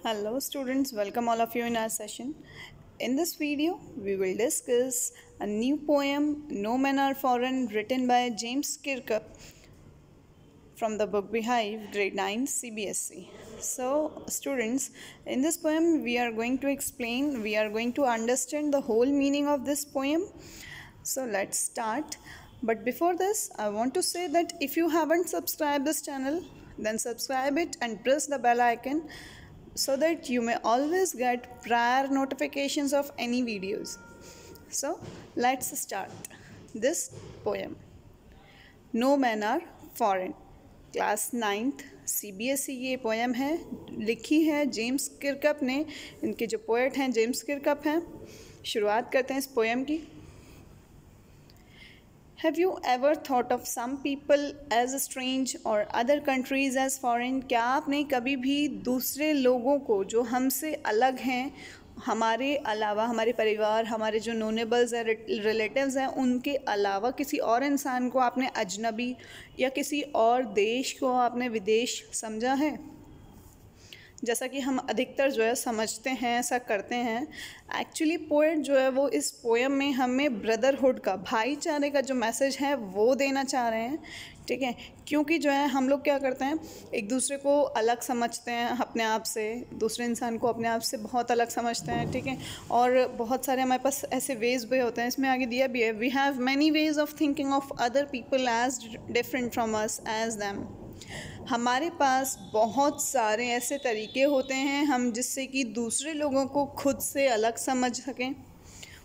Hello students, welcome all of you in our session. In this video, we will discuss a new poem, No Men Are Foreign, written by James Kirkup from the book Beehive, grade 9 CBSE. So students, in this poem we are going to understand the whole meaning of this poem. So let's start. But before this, I want to say that if you haven't subscribed this channel, then subscribe it and press the bell icon so that you may always get prior notifications of any videos. So let's start this poem. No Men Are Foreign, class 9th CBSE ये poem है, लिखी है James किरकप ने. इनके जो poet हैं James किरकप हैं. शुरुआत करते हैं इस पोएम की. Have you ever thought of some people as strange or other countries as foreign? क्या आपने कभी भी दूसरे लोगों को जो हमसे अलग हैं, हमारे अलावा हमारे परिवार, हमारे जो नोनेबल्स हैं, रिलेटिव्स हैं, उनके अलावा किसी और इंसान को आपने अजनबी या किसी और देश को आपने विदेश समझा है? जैसा कि हम अधिकतर जो है समझते हैं, ऐसा करते हैं. एक्चुअली पोएट जो है वो इस पोएम में हमें ब्रदरहुड का, भाईचारे का जो मैसेज है वो देना चाह रहे हैं. ठीक है, क्योंकि जो है हम लोग क्या करते हैं, एक दूसरे को अलग समझते हैं अपने आप से, दूसरे इंसान को अपने आप से बहुत अलग समझते हैं. ठीक है, और बहुत सारे हमारे पास ऐसे वेज भी होते हैं. इसमें आगे दिया भी है, we have many ways of thinking of other people as different from us as them. हमारे पास बहुत सारे ऐसे तरीके होते हैं हम जिससे कि दूसरे लोगों को खुद से अलग समझ सकें.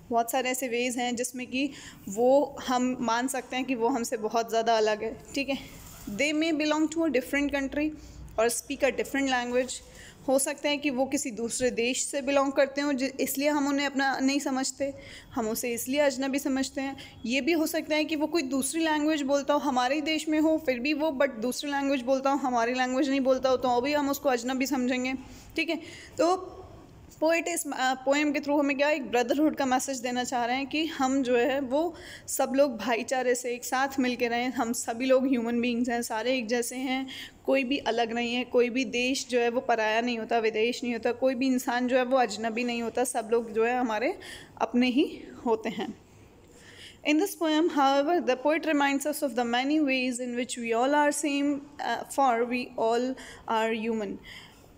बहुत सारे ऐसे वेज़ हैं जिसमें कि वो हम मान सकते हैं कि वो हमसे बहुत ज़्यादा अलग है. ठीक है, they may belong to a different country और स्पीक अ डिफरेंट लैंग्वेज. हो सकता है कि वो किसी दूसरे देश से बिलोंग करते हों, इसलिए हम उन्हें अपना नहीं समझते, हम उसे इसलिए अजनबी समझते हैं. ये भी हो सकता है कि वो कोई दूसरी लैंग्वेज बोलता हो, हमारे ही देश में हो फिर भी वो बट दूसरी लैंग्वेज बोलता हो, हमारी लैंग्वेज नहीं बोलता हो, तो भी हम उसको अजनबी समझेंगे. ठीक है, तो पोएट इस पोएम के थ्रू हमें क्या एक ब्रदरहुड का मैसेज देना चाह रहे हैं कि हम जो है वो सब लोग भाईचारे से एक साथ मिल के रहें. हम सभी लोग ह्यूमन बीइंग्स हैं, सारे एक जैसे हैं, कोई भी अलग नहीं है. कोई भी देश जो है वो पराया नहीं होता, विदेश नहीं होता. कोई भी इंसान जो है वो अजनबी नहीं होता. सब लोग जो है हमारे अपने ही होते हैं. In this poem, however, the poet reminds us of the many ways in which we all are same, for we all are human.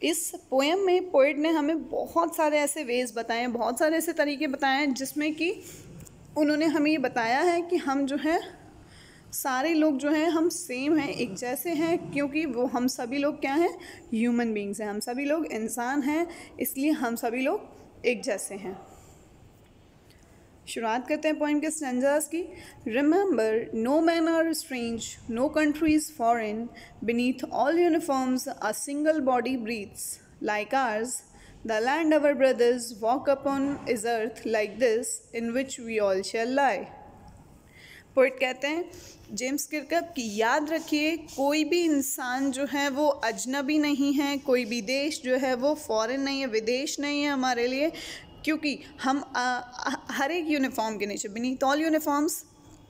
इस पोएम में पोएट ने हमें बहुत सारे ऐसे वेज बताए हैं, बहुत सारे ऐसे तरीके बताए हैं जिसमें कि उन्होंने हमें ये बताया है कि हम जो है सारे लोग जो हैं हम सेम हैं, एक जैसे हैं, क्योंकि वो हम सभी लोग क्या हैं, ह्यूमन बीइंग्स हैं. हम सभी लोग इंसान हैं, इसलिए हम सभी लोग एक जैसे हैं. शुरुआत करते हैं पोएम के स्टैंजास की. Remember, no man are strange, no country is foreign, beneath all uniforms a single body breathes like ours. The land our brothers walk upon is earth like this in which we all shall lie. Poet कहते हैं James किरकप की, याद रखिए कोई भी इंसान जो है वो अजनबी नहीं है, कोई भी देश जो है वो फॉरेन नहीं है, विदेश नहीं है हमारे लिए, क्योंकि हम हर एक यूनिफॉर्म के नीचे, बीनीथ ऑल यूनिफॉर्म्स,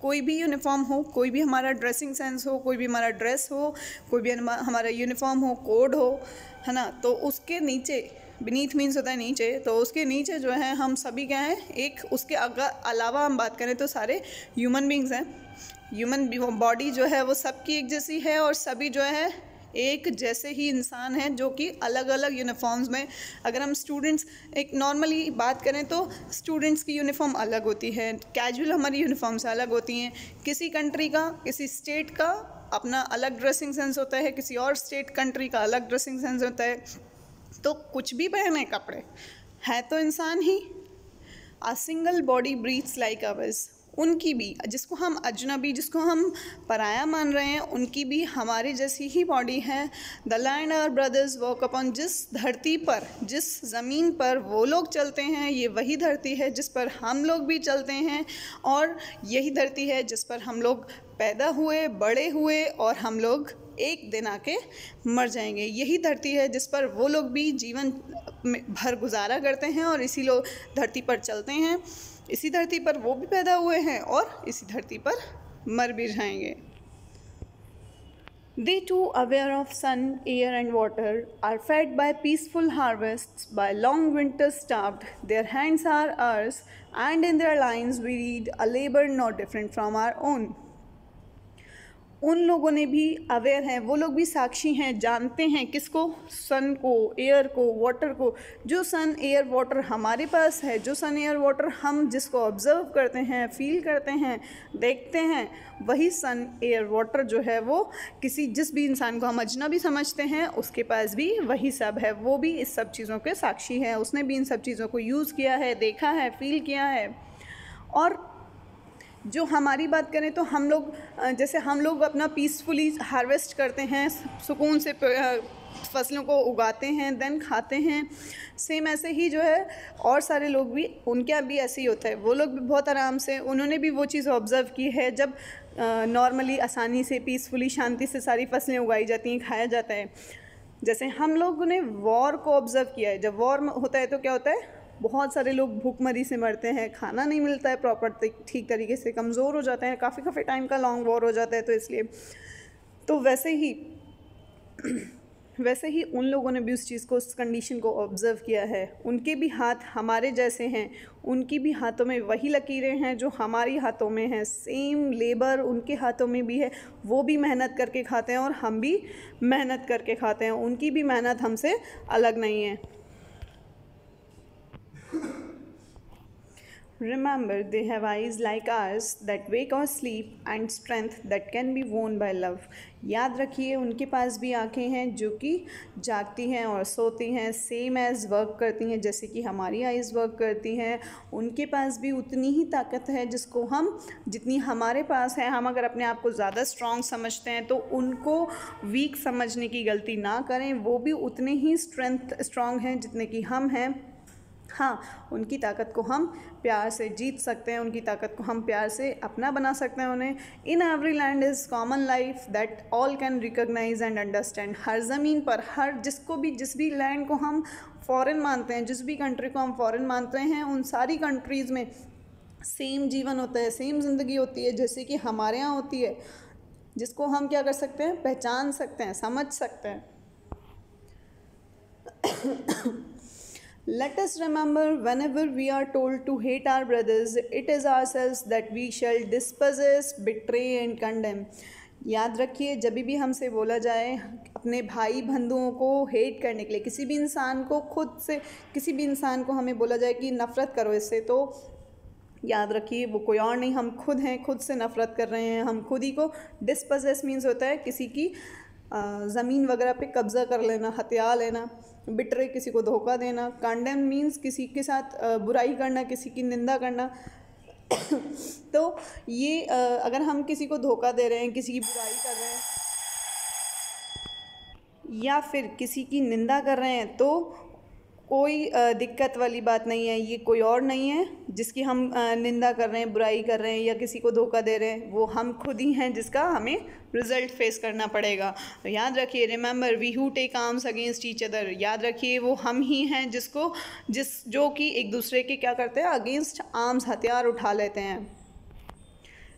कोई भी यूनिफॉर्म हो, कोई भी हमारा ड्रेसिंग सेंस हो, कोई भी हमारा ड्रेस हो, कोई भी हमारा यूनिफॉर्म हो, कोड हो, है ना, तो उसके नीचे, बीनीथ मीन्स होता है नीचे, तो उसके नीचे जो है हम सभी क्या हैं, एक उसके अलावा हम बात करें तो सारे ह्यूमन बींग्स हैं. ह्यूमन बॉडी जो है वो सबकी एक जैसी है और सभी जो है एक जैसे ही इंसान हैं जो कि अलग अलग यूनिफॉर्म्स में. अगर हम स्टूडेंट्स एक नॉर्मली बात करें तो स्टूडेंट्स की यूनिफॉर्म अलग होती है, कैजुअल हमारी यूनिफॉर्म से अलग होती हैं. किसी कंट्री का, किसी स्टेट का अपना अलग ड्रेसिंग सेंस होता है, किसी और स्टेट कंट्री का अलग ड्रेसिंग सेंस होता है. तो कुछ भी पहने कपड़े है तो इंसान ही. A single body breathes like ours, उनकी भी, जिसको हम अजनबी, जिसको हम पराया मान रहे हैं, उनकी भी हमारे जैसी ही बॉडी है. The land our brothers walk upon, जिस धरती पर, जिस ज़मीन पर वो लोग चलते हैं, ये वही धरती है जिस पर हम लोग भी चलते हैं, और यही धरती है जिस पर हम लोग पैदा हुए, बड़े हुए, और हम लोग एक दिन आके मर जाएंगे. यही धरती है जिस पर वो लोग भी जीवन भर गुजारा करते हैं और इसी लोग धरती पर चलते हैं. इसी धरती पर वो भी पैदा हुए हैं और इसी धरती पर मर भी जाएंगे. They too, aware of sun, air, and water, are fed by peaceful harvests, by long winters starved. Their hands are ours, and in their lines we read a labor not different from our own. उन लोगों ने भी aware हैं, वो लोग भी साक्षी हैं, जानते हैं किसको, सन को, एयर को, वाटर को। जो सन एयर वाटर हमारे पास है, जो सन एयर वाटर हम जिसको ऑब्ज़र्व करते हैं, फील करते हैं, देखते हैं, वही सन एयर वाटर जो है वो जिस भी इंसान को हम अजनबी समझते हैं उसके पास भी वही सब है। वो भी इस सब चीज़ों के साक्षी है, उसने भी इन सब चीज़ों को यूज़ किया है, देखा है, फील किया है। और जो हमारी बात करें तो हम लोग जैसे हम लोग अपना पीसफुली हार्वेस्ट करते हैं, सुकून से फसलों को उगाते हैं, देन खाते हैं, सेम ऐसे ही जो है और सारे लोग भी, उनके यहाँ भी ऐसे ही होता है। वो लोग भी बहुत आराम से, उन्होंने भी वो चीज़ ऑब्ज़र्व की है जब नॉर्मली आसानी से पीसफुली शांति से सारी फसलें उगाई जाती हैं, खाया जाता है। जैसे हम लोगों ने वॉर को ऑब्ज़र्व किया है, जब वॉर होता है तो क्या होता है, बहुत सारे लोग भूखमरी से मरते हैं, खाना नहीं मिलता है प्रॉपर ठीक तरीके से, कमज़ोर हो जाते हैं, काफ़ी टाइम का लॉन्ग वॉर हो जाता है। तो इसलिए तो वैसे ही उन लोगों ने भी उस चीज़ को, उस कंडीशन को ऑब्ज़र्व किया है। उनके भी हाथ हमारे जैसे हैं, उनकी भी हाथों में वही लकीरें हैं जो हमारी हाथों में हैं, सेम लेबर उनके हाथों में भी है, वो भी मेहनत करके खाते हैं और हम भी मेहनत करके खाते हैं। उनकी भी मेहनत हमसे अलग नहीं है। Remember, they have eyes like ours that wake or sleep and strength that can be won by love. याद रखिए, उनके पास भी आँखें हैं जो कि जागती हैं और सोती हैं, सेम एज़ वर्क करती हैं जैसे कि हमारी आइज़ वर्क करती हैं। उनके पास भी उतनी ही ताकत है जितनी हमारे पास है। हम अगर अपने आप को ज़्यादा स्ट्रॉन्ग समझते हैं तो उनको वीक समझने की गलती ना करें। वो भी उतने ही स्ट्रॉन्ग हैं जितने कि हम हैं। हाँ, उनकी ताकत को हम प्यार से जीत सकते हैं, उनकी ताकत को हम प्यार से अपना बना सकते हैं उन्हें। In every land is common life that all can recognize and understand. हर ज़मीन पर, जिस भी लैंड को हम फॉरेन मानते हैं, जिस भी कंट्री को हम फॉरेन मानते हैं, उन सारी कंट्रीज़ में सेम जीवन होता है, सेम ज़िंदगी होती है जैसे कि हमारे यहाँ होती है, जिसको हम क्या कर सकते हैं, पहचान सकते हैं, समझ सकते हैं। Let us remember, whenever we are told to hate our brothers, it is ourselves that we shall dispossess, betray and condemn. याद रखिए, जब भी हमसे बोला जाए अपने भाई बंधुओं को हेट करने के लिए, किसी भी इंसान को हमें बोला जाए कि नफ़रत करो इससे, तो याद रखिए वो कोई और नहीं, हम खुद हैं, खुद से नफ़रत कर रहे हैं। हम खुद ही को डिस्पोजेस मीन्स होता है किसी की ज़मीन वगैरह पे कब्ज़ा कर लेना, हथिया लेना। बिट्रे किसी को धोखा देना। कंडेम मीन्स किसी के साथ बुराई करना, किसी की निंदा करना। तो ये अगर हम किसी को धोखा दे रहे हैं, किसी की बुराई कर रहे हैं या फिर किसी की निंदा कर रहे हैं तो कोई दिक्कत वाली बात नहीं है। ये कोई और नहीं है जिसकी हम निंदा कर रहे हैं, बुराई कर रहे हैं या किसी को धोखा दे रहे हैं, वो हम खुद ही हैं जिसका हमें रिजल्ट फेस करना पड़ेगा। तो याद रखिए, remember we who take arms against each other. याद रखिए वो हम ही हैं जो कि एक दूसरे के क्या करते हैं, अगेंस्ट आर्म्स, हथियार उठा लेते हैं।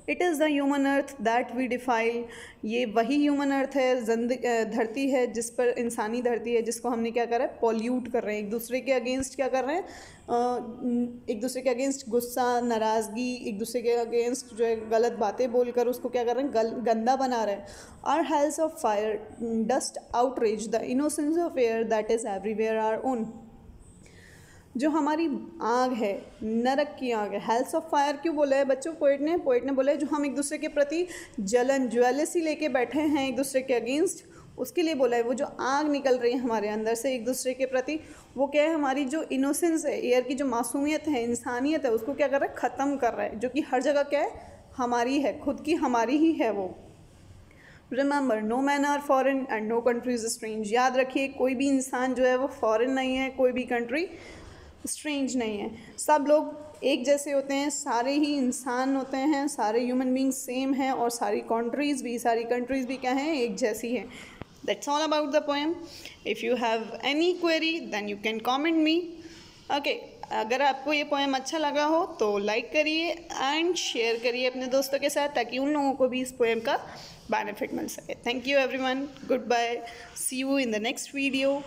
It is the human earth that we defile. ये वही ह्यूमन अर्थ है, धरती है जिस पर, इंसानी धरती है जिसको हमने क्या करा है, पॉल्यूट कर रहे हैं। एक दूसरे के अगेंस्ट क्या कर रहे हैं, एक दूसरे के अगेंस्ट गुस्सा, नाराज़गी, एक दूसरे के अगेंस्ट जो है गलत बातें बोलकर उसको क्या कर रहे हैं, गंदा बना रहे हैं। Are hells of fire dust outreach the innocence of air that is everywhere our own. जो हमारी आग है, नरक की आग है। हेल्स ऑफ फायर क्यों बोला है बच्चों? पोइट ने बोला है जो हम एक दूसरे के प्रति जलन, ज्वेलसी लेके बैठे हैं एक दूसरे के अगेंस्ट, उसके लिए बोला है। वो जो आग निकल रही है हमारे अंदर से एक दूसरे के प्रति, वो क्या है, हमारी जो इनोसेंस है, एयर की जो मासूमियत है, इंसानियत है, उसको क्या कर रहा है, ख़त्म कर रहा है। जो कि हर जगह क्या है, हमारी है, खुद की हमारी ही है वो। Remember, no man are foreign and no country is strange. याद रखिए, कोई भी इंसान जो है वो फॉरेन नहीं है, कोई भी कंट्री स्ट्रेंज नहीं है। सब लोग एक जैसे होते हैं, सारे ही इंसान होते हैं, सारे ह्यूमन बींग्स सेम हैं और सारी कंट्रीज़ भी क्या हैं, एक जैसी हैं। That's all about the poem. If you have any query then you can comment me. Okay, अगर आपको ये पोएम अच्छा लगा हो तो लाइक करिए एंड शेयर करिए अपने दोस्तों के साथ, ताकि उन लोगों को भी इस पोएम का बेनिफिट मिल सके। Thank you everyone, goodbye, see you in the next video.